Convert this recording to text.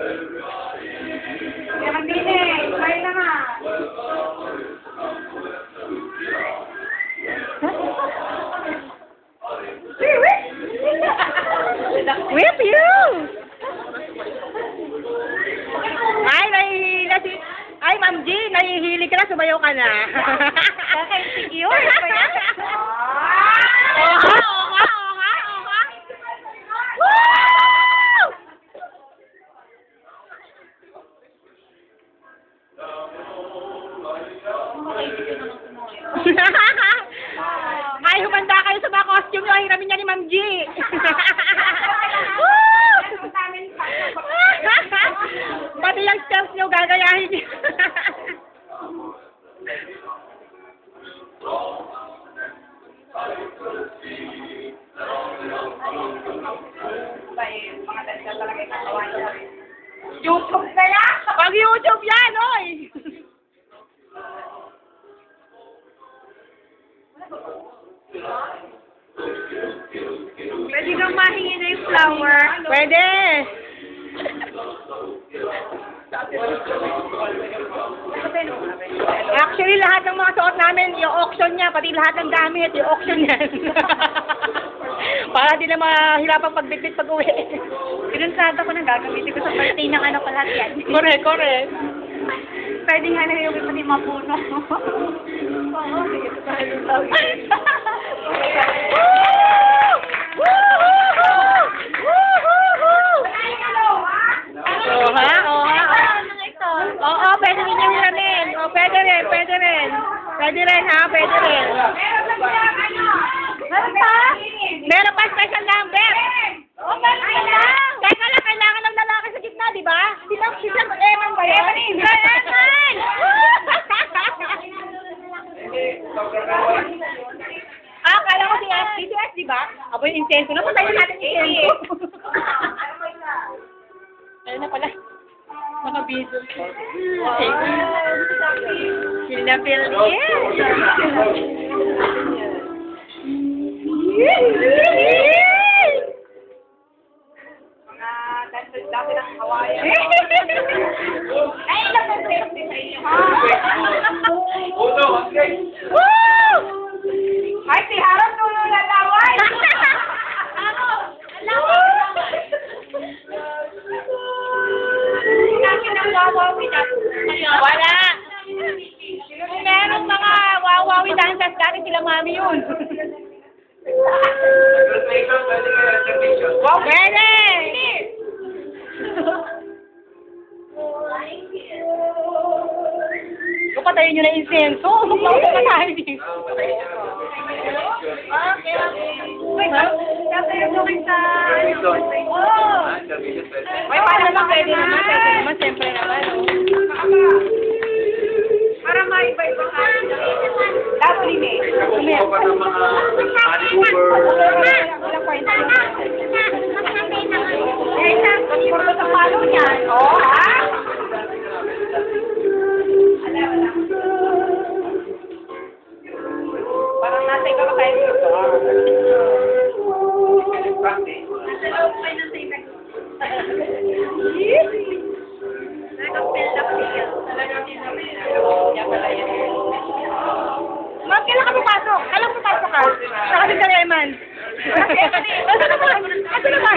Kaya mag-binig. Smile na nga. Whip you! Ay, nahihila si... Ay, Ma'am G, nahihilig ka na, sumayaw ka na. Sige, yun. Ano ba yan? Oha, oha, oha, oha. Woo! Ay, humanda kayo sa mga costume nyo. Hiramin niya ni Ma'am G. Pati yung steps nyo, gagayahin niyo. YouTube na yan! Pag YouTube yan, oy! Pwede kang mahingi na yung flower. Pwede! Actually, lahat ng mga suot namin, i-auction niya, pati lahat ng gamit, i-auction niya. Para di na mahirapang pagbitbit pag-uwi. Pinunsada ko na gagamitin ko sa birthday ng ano ko lahat yan. Correct, correct. Pwede nga na yung pati mga puno. Oo, sige. Oha, oha. Oo, pwede rin yung hiramin. O, pwede rin, pwede rin. Pwede rin, ha? Pwede rin. Meron pa? Meron pa special number. Oo, meron pa lang. Teka lang, kailangan ng lalaki sa gitna, di ba? Silang Eman ba yun? Eman! Akala ko si SG. Si SG, ba? Abo yung intenso na. Patayin natin yung intenso. Ayun na pala. Naka-video. Okay. Feel na feel. Dati ng Hawaii. Ay, napag-birthday sa inyo, ha? Woo! Ay, si Harap nulo na laway! Ano? Nakin ang wawawi na. Wala. Kung merong mga wawawi dancers, dati sila mami yun. Pwede! Kung patayin nyo na insenso, magpapatayin dito. Okay. Wait, dapat yung looking sa... Oh! May paano naman pwede naman, siyempre naman. Para maiba-iba ka. Dapat din eh. Kumuha pa ng mga Vancouver. Walang kwenta. Eh, puro sa palo niyan. Oh, ha? Parang nasa iba ka tayo dito. Nasa loob kayo ng same. Talagang feel na feel. Talagang feel na feel. Yan pala yan. Ma'am, kailan ka pumasok? Alam mo pasok ka? Saka si Sir Eman. Asa naman?